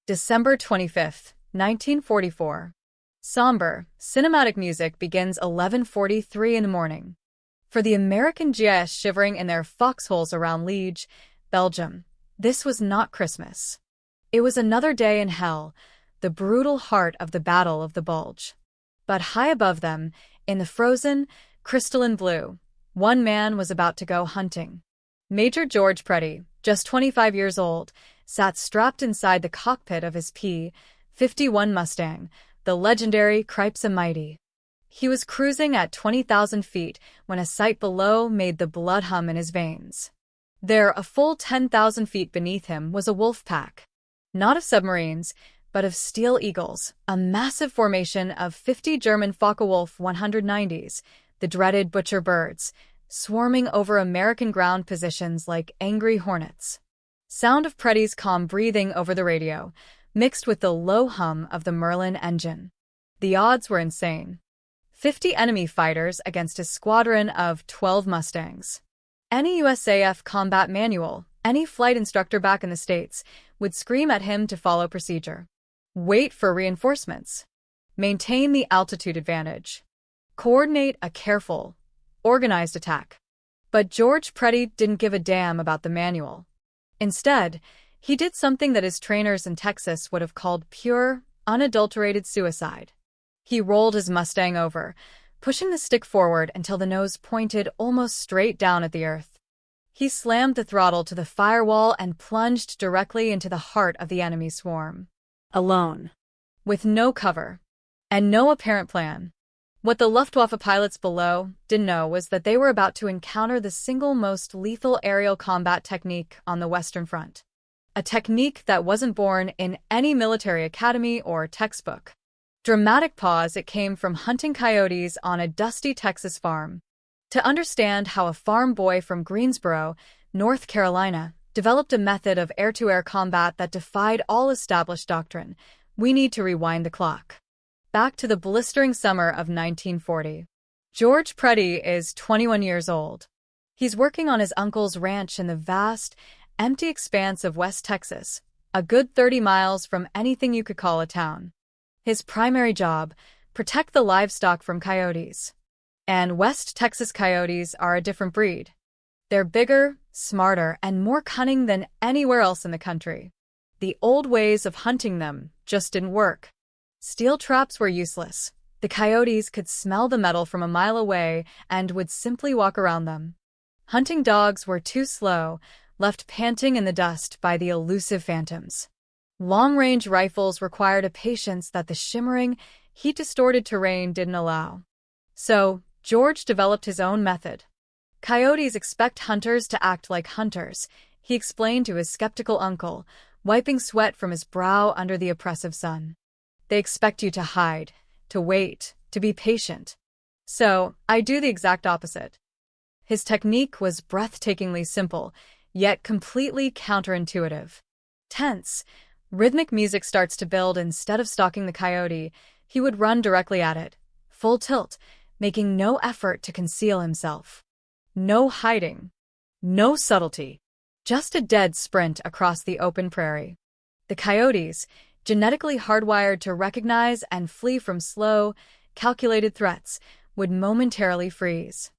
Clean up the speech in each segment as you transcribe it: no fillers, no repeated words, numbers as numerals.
December 25th, 1944. Somber, cinematic music begins 11:43 in the morning. For the American GIS shivering in their foxholes around Liege, Belgium, this was not Christmas. It was another day in hell, the brutal heart of the Battle of the Bulge. But high above them, in the frozen, crystalline blue, one man was about to go hunting. Major George Preddy, just 25 years old, sat strapped inside the cockpit of his P-51 Mustang, the legendary Crypes-A-Mighty. He was cruising at 20,000 feet when a sight below made the blood hum in his veins. There, a full 10,000 feet beneath him, was a wolf pack. Not of submarines, but of Steel Eagles, a massive formation of 50 German Focke-Wulf 190s, the dreaded butcher birds, swarming over American ground positions like angry hornets. Sound of Preddy's calm breathing over the radio, mixed with the low hum of the Merlin engine. The odds were insane. 50 enemy fighters against a squadron of 12 Mustangs. Any USAF combat manual, any flight instructor back in the States, would scream at him to follow procedure. Wait for reinforcements. Maintain the altitude advantage. Coordinate a careful, organized attack. But George Preddy didn't give a damn about the manual. Instead, he did something that his trainers in Texas would have called pure, unadulterated suicide. He rolled his Mustang over, pushing the stick forward until the nose pointed almost straight down at the earth. He slammed the throttle to the firewall and plunged directly into the heart of the enemy swarm. Alone. With no cover. And no apparent plan. What the Luftwaffe pilots below didn't know was that they were about to encounter the single most lethal aerial combat technique on the Western Front. A technique that wasn't born in any military academy or textbook. Dramatic pause, it came from hunting coyotes on a dusty Texas farm. To understand how a farm boy from Greensboro, North Carolina, developed a method of air-to-air combat that defied all established doctrine, we need to rewind the clock. Back to the blistering summer of 1940. George Preddy is 21 years old. He's working on his uncle's ranch in the vast, empty expanse of West Texas, a good 30 miles from anything you could call a town. His primary job, protect the livestock from coyotes. And West Texas coyotes are a different breed. They're bigger, smarter, and more cunning than anywhere else in the country. The old ways of hunting them just didn't work. Steel traps were useless. The coyotes could smell the metal from a mile away and would simply walk around them. Hunting dogs were too slow, left panting in the dust by the elusive phantoms. Long-range rifles required a patience that the shimmering, heat-distorted terrain didn't allow. So, George developed his own method. Coyotes expect hunters to act like hunters, he explained to his skeptical uncle, wiping sweat from his brow under the oppressive sun. They expect you to hide, to wait, to be patient. So, I do the exact opposite. His technique was breathtakingly simple, yet completely counterintuitive. Tense, rhythmic music starts to build. Instead of stalking the coyote, he would run directly at it, full tilt, making no effort to conceal himself. No hiding. No subtlety. Just a dead sprint across the open prairie. The coyotes, genetically hardwired to recognize and flee from slow, calculated threats, would momentarily freeze.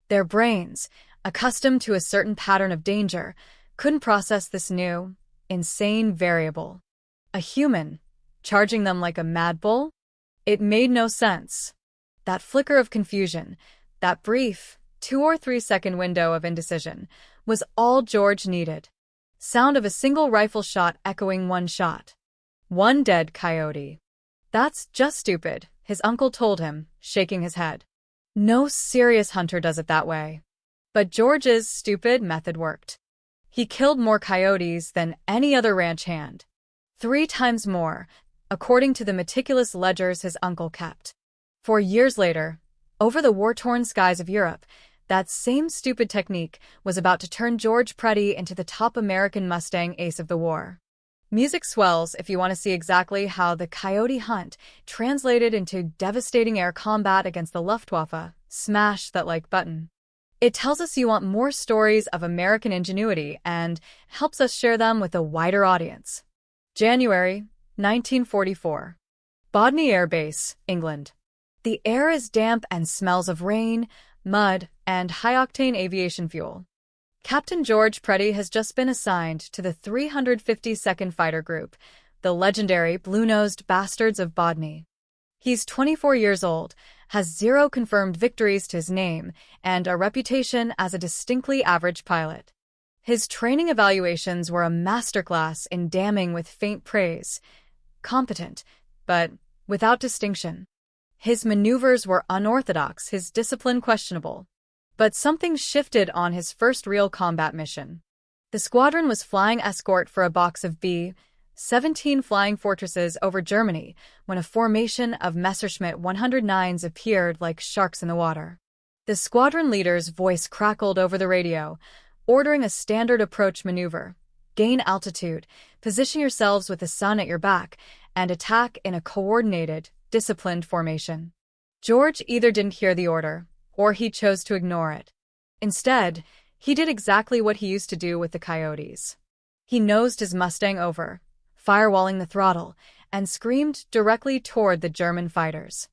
Their brains, accustomed to a certain pattern of danger, couldn't process this new, insane variable. A human, charging them like a mad bull? It made no sense. That flicker of confusion, that brief, 2 or 3 second window of indecision, was all George needed. Sound of a single rifle shot echoing one shot. One dead coyote. That's just stupid, his uncle told him, shaking his head. No serious hunter does it that way. But George's stupid method worked. He killed more coyotes than any other ranch hand. 3 times more, according to the meticulous ledgers his uncle kept. 4 years later, over the war-torn skies of Europe, that same stupid technique was about to turn George Preddy into the top American Mustang ace of the war. Music swells if you want to see exactly how the coyote hunt translated into devastating air combat against the Luftwaffe. Smash that like button. It tells us you want more stories of American ingenuity and helps us share them with a wider audience. January 1944. Bodney Air Base, England. The air is damp and smells of rain, mud, and high-octane aviation fuel. Captain George Preddy has just been assigned to the 352nd Fighter Group, the legendary Blue-Nosed Bastards of Bodney. He's 24 years old, has 0 confirmed victories to his name, and a reputation as a distinctly average pilot. His training evaluations were a masterclass in damning with faint praise. Competent, but without distinction. His maneuvers were unorthodox, his discipline questionable. But something shifted on his first real combat mission. The squadron was flying escort for a box of B-17 flying fortresses over Germany when a formation of Messerschmitt 109s appeared like sharks in the water. The squadron leader's voice crackled over the radio, ordering a standard approach maneuver. Gain altitude, position yourselves with the sun at your back, and attack in a coordinated, disciplined formation. George either didn't hear the order, or he chose to ignore it. Instead, he did exactly what he used to do with the Coyotes. He nosed his Mustang over, firewalling the throttle, and screamed directly toward the German fighters.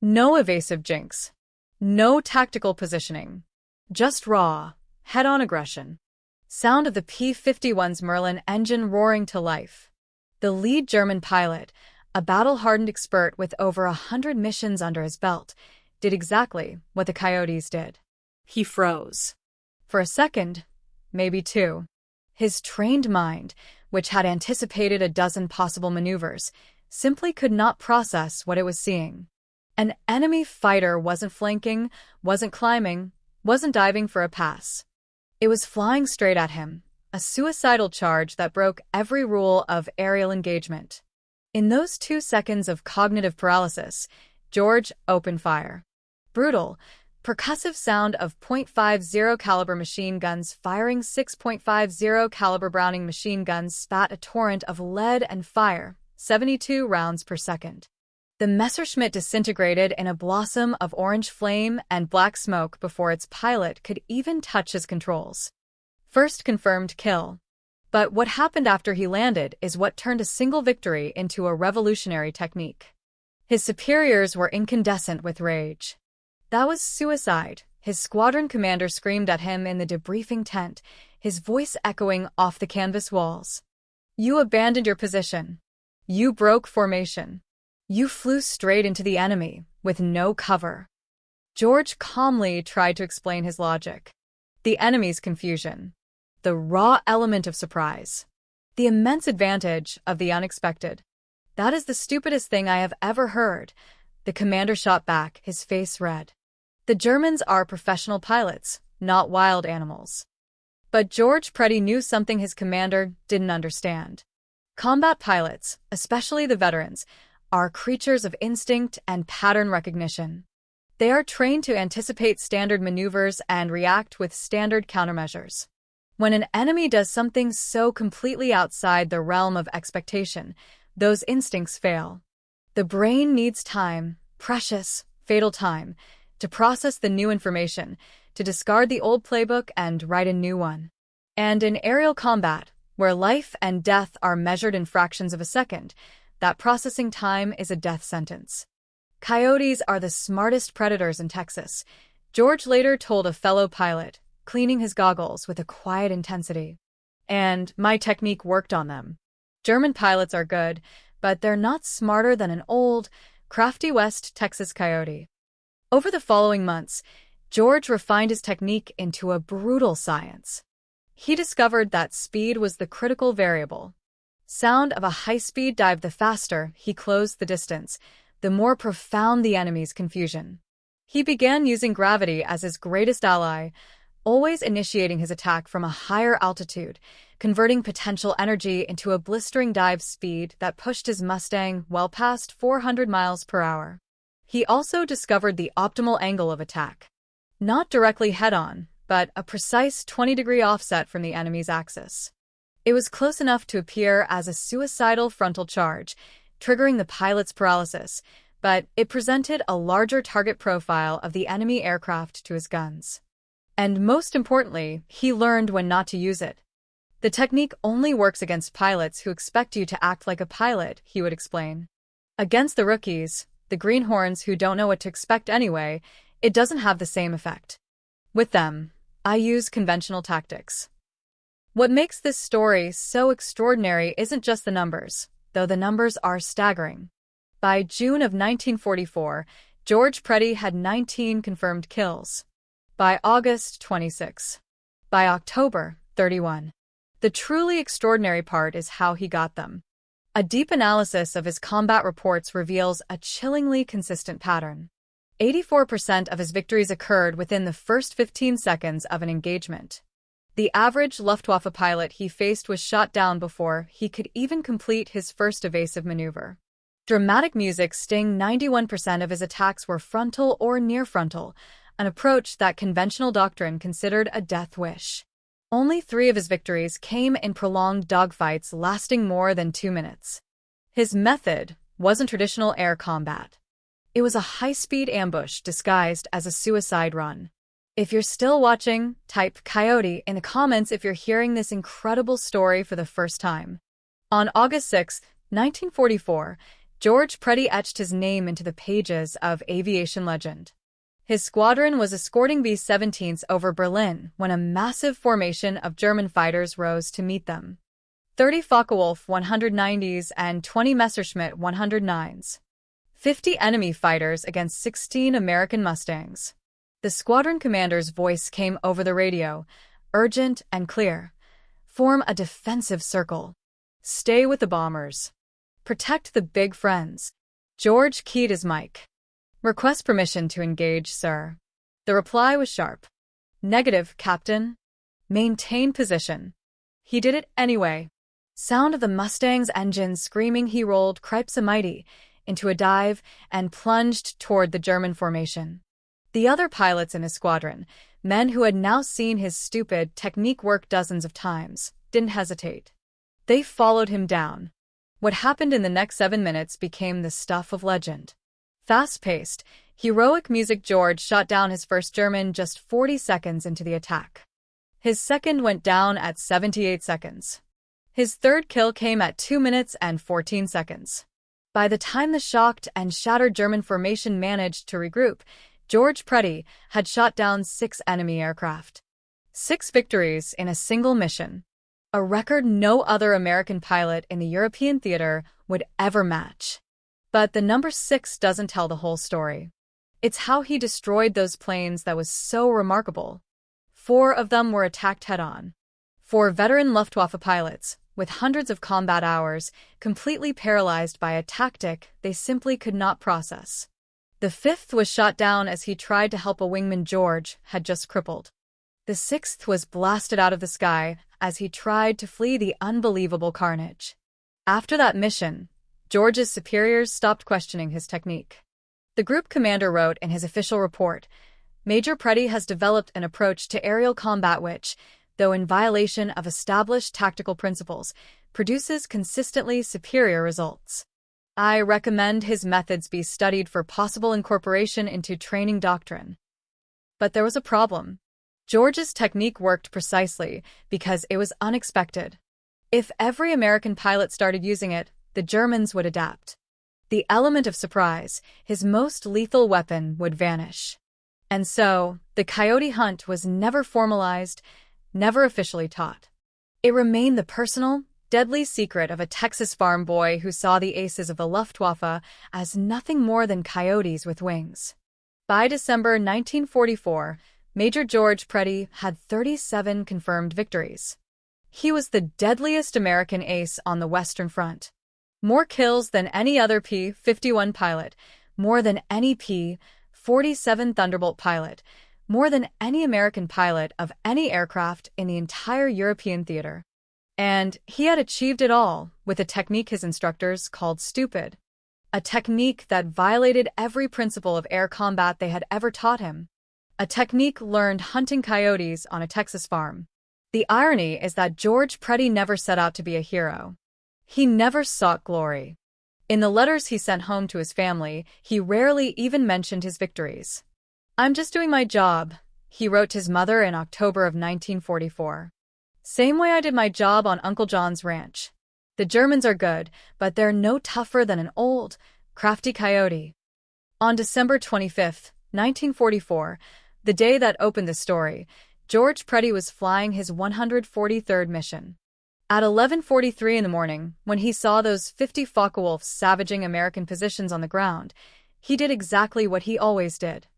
No evasive jinx. No tactical positioning. Just raw, head-on aggression. Sound of the P-51's Merlin engine roaring to life. The lead German pilot, a battle-hardened expert with over 100 missions under his belt, did exactly what the Coyotes did. He froze. For a second, maybe 2. His trained mind, which had anticipated a dozen possible maneuvers, simply could not process what it was seeing. An enemy fighter wasn't flanking, wasn't climbing, wasn't diving for a pass. It was flying straight at him, a suicidal charge that broke every rule of aerial engagement. In those 2 seconds of cognitive paralysis, George opened fire. Brutal, percussive sound of .50 caliber machine guns firing 6.50 caliber Browning machine guns spat a torrent of lead and fire, 72 rounds per second. The Messerschmitt disintegrated in a blossom of orange flame and black smoke before its pilot could even touch his controls. First confirmed kill. But what happened after he landed is what turned a single victory into a revolutionary technique. His superiors were incandescent with rage. That was suicide, his squadron commander screamed at him in the debriefing tent, his voice echoing off the canvas walls. You abandoned your position. You broke formation. You flew straight into the enemy, with no cover. George calmly tried to explain his logic. The enemy's confusion. The raw element of surprise. The immense advantage of the unexpected. That is the stupidest thing I have ever heard. The commander shot back, his face red. The Germans are professional pilots, not wild animals. But George Preddy knew something his commander didn't understand. Combat pilots, especially the veterans, are creatures of instinct and pattern recognition. They are trained to anticipate standard maneuvers and react with standard countermeasures. When an enemy does something so completely outside the realm of expectation, those instincts fail. The brain needs time, precious, fatal time, to process the new information, to discard the old playbook and write a new one. And in aerial combat, where life and death are measured in fractions of a second, that processing time is a death sentence. Coyotes are the smartest predators in Texas, George later told a fellow pilot, cleaning his goggles with a quiet intensity. And my technique worked on them. German pilots are good, but they're not smarter than an old, crafty West Texas coyote. Over the following months, George refined his technique into a brutal science. He discovered that speed was the critical variable. Sound of a high-speed dive. The faster he closed the distance, the more profound the enemy's confusion. He began using gravity as his greatest ally, always initiating his attack from a higher altitude, converting potential energy into a blistering dive speed that pushed his Mustang well past 400 miles per hour. He also discovered the optimal angle of attack. Not directly head-on, but a precise 20-degree offset from the enemy's axis. It was close enough to appear as a suicidal frontal charge, triggering the pilot's paralysis, but it presented a larger target profile of the enemy aircraft to his guns. And most importantly, he learned when not to use it. The technique only works against pilots who expect you to act like a pilot, he would explain. Against the rookies, the greenhorns who don't know what to expect anyway, it doesn't have the same effect. With them, I use conventional tactics. What makes this story so extraordinary isn't just the numbers, though the numbers are staggering. By June of 1944, George Preddy had 19 confirmed kills. By August, 26. By October, 31. The truly extraordinary part is how he got them. A deep analysis of his combat reports reveals a chillingly consistent pattern. 84% of his victories occurred within the first 15 seconds of an engagement. The average Luftwaffe pilot he faced was shot down before he could even complete his first evasive maneuver. Dramatic music sting 91% of his attacks were frontal or near frontal, an approach that conventional doctrine considered a death wish. Only 3 of his victories came in prolonged dogfights lasting more than 2 minutes. His method wasn't traditional air combat. It was a high-speed ambush disguised as a suicide run. If you're still watching, type Coyote in the comments if you're hearing this incredible story for the first time. On August 6, 1944, George Preddy etched his name into the pages of aviation legend. His squadron was escorting B-17s over Berlin when a massive formation of German fighters rose to meet them. 30 Focke-Wulf 190s and 20 Messerschmitt 109s. 50 enemy fighters against 16 American Mustangs. The squadron commander's voice came over the radio, urgent and clear. Form a defensive circle. Stay with the bombers. Protect the big friends. George keyed his mic. Request permission to engage, sir. The reply was sharp. Negative, Captain. Maintain position. He did it anyway. Sound of the Mustang's engines screaming, he rolled Kriegsmighty into a dive and plunged toward the German formation. The other pilots in his squadron, men who had now seen his stupid technique work dozens of times, didn't hesitate. They followed him down. What happened in the next 7 minutes became the stuff of legend. Fast-paced, heroic music. George shot down his first German just 40 seconds into the attack. His second went down at 78 seconds. His third kill came at 2 minutes and 14 seconds. By the time the shocked and shattered German formation managed to regroup, George Preddy had shot down 6 enemy aircraft. 6 victories in a single mission. A record no other American pilot in the European theater would ever match. But the number 6 doesn't tell the whole story. It's how he destroyed those planes that was so remarkable. 4 of them were attacked head-on. 4 veteran Luftwaffe pilots, with hundreds of combat hours, completely paralyzed by a tactic they simply could not process. The 5th was shot down as he tried to help a wingman George had just crippled. The 6th was blasted out of the sky as he tried to flee the unbelievable carnage. After that mission, George's superiors stopped questioning his technique. The group commander wrote in his official report, "Major Preddy has developed an approach to aerial combat which, though in violation of established tactical principles, produces consistently superior results. I recommend his methods be studied for possible incorporation into training doctrine." But there was a problem. George's technique worked precisely because it was unexpected. If every American pilot started using it, the Germans would adapt. The element of surprise, his most lethal weapon, would vanish. And so, the Coyote hunt was never formalized, never officially taught. It remained the personal, deadly secret of a Texas farm boy who saw the aces of the Luftwaffe as nothing more than coyotes with wings. By December 1944, Major George Preddy had 37 confirmed victories. He was the deadliest American ace on the Western Front. More kills than any other P-51 pilot, more than any P-47 Thunderbolt pilot, more than any American pilot of any aircraft in the entire European theater. And he had achieved it all with a technique his instructors called stupid. A technique that violated every principle of air combat they had ever taught him. A technique learned hunting coyotes on a Texas farm. The irony is that George Preddy never set out to be a hero. He never sought glory. In the letters he sent home to his family, he rarely even mentioned his victories. "I'm just doing my job," he wrote his mother in October of 1944. Same way I did my job on Uncle John's ranch. The Germans are good, but they're no tougher than an old, crafty coyote. On December 25, 1944, the day that opened the story, George Preddy was flying his 143rd mission. At 11:43 in the morning, when he saw those 50 Focke-Wulfs savaging American positions on the ground, he did exactly what he always did.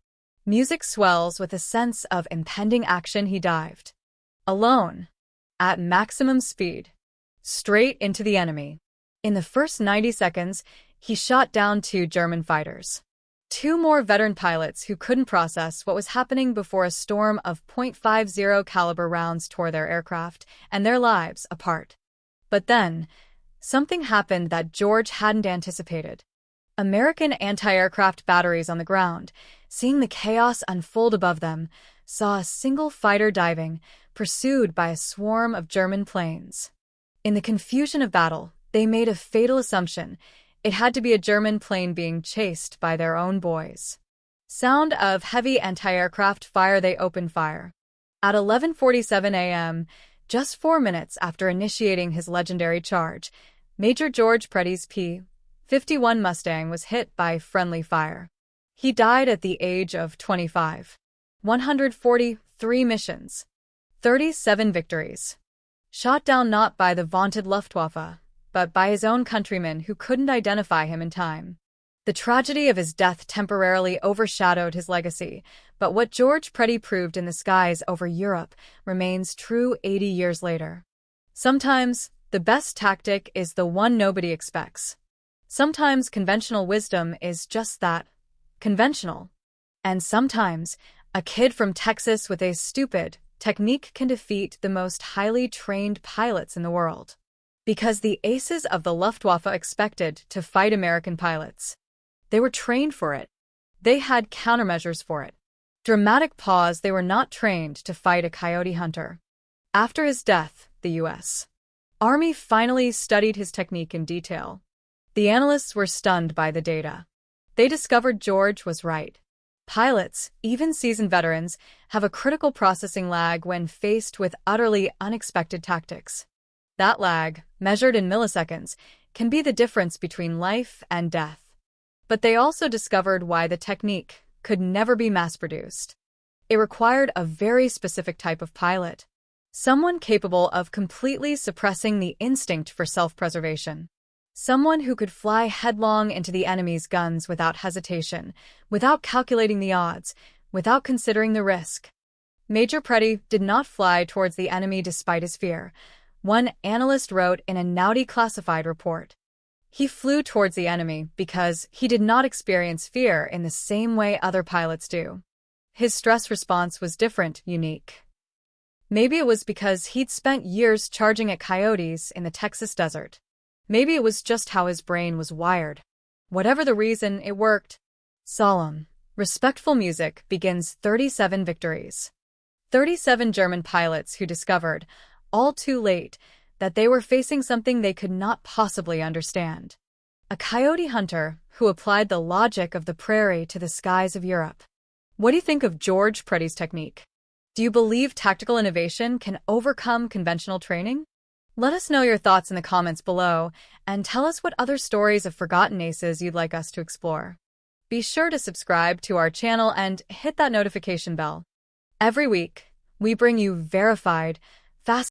Music swells with a sense of impending action. He dived. Alone. At maximum speed. Straight into the enemy. In the first 90 seconds, he shot down 2 German fighters. 2 more veteran pilots who couldn't process what was happening before a storm of .50 caliber rounds tore their aircraft and their lives apart. But then, something happened that George hadn't anticipated. American anti-aircraft batteries on the ground, seeing the chaos unfold above them, saw a single fighter diving, pursued by a swarm of German planes. In the confusion of battle, they made a fatal assumption. It had to be a German plane being chased by their own boys. Sound of heavy anti-aircraft fire. They opened fire. At 11:47 a.m., just 4 minutes after initiating his legendary charge, Major George Preddy's P-51 Mustang was hit by friendly fire. He died at the age of 25. 143 missions. 37 victories. Shot down not by the vaunted Luftwaffe, but by his own countrymen who couldn't identify him in time. The tragedy of his death temporarily overshadowed his legacy, but what George Preddy proved in the skies over Europe remains true 80 years later. Sometimes, the best tactic is the one nobody expects. Sometimes conventional wisdom is just that, conventional. And sometimes, a kid from Texas with a stupid technique can defeat the most highly trained pilots in the world. Because the aces of the Luftwaffe expected to fight American pilots. They were trained for it. They had countermeasures for it. Dramatic pause. They were not trained to fight a coyote hunter. After his death, the U.S. Army finally studied his technique in detail. The analysts were stunned by the data. They discovered George was right. Pilots, even seasoned veterans, have a critical processing lag when faced with utterly unexpected tactics. That lag, measured in milliseconds, can be the difference between life and death. But they also discovered why the technique could never be mass-produced. It required a very specific type of pilot. Someone capable of completely suppressing the instinct for self-preservation. Someone who could fly headlong into the enemy's guns without hesitation, without calculating the odds, without considering the risk. Major Preddy did not fly towards the enemy despite his fear. One analyst wrote in a Naudi classified report. He flew towards the enemy because he did not experience fear in the same way other pilots do. His stress response was different, unique. Maybe it was because he'd spent years charging at coyotes in the Texas desert. Maybe it was just how his brain was wired. Whatever the reason, it worked. Solemn, respectful music begins 37 victories. 37 German pilots who discovered, all too late, that they were facing something they could not possibly understand. A coyote hunter who applied the logic of the prairie to the skies of Europe. What do you think of George Preddy's technique? Do you believe tactical innovation can overcome conventional training? Let us know your thoughts in the comments below, and tell us what other stories of forgotten aces you'd like us to explore. Be sure to subscribe to our channel and hit that notification bell. Every week, we bring you verified,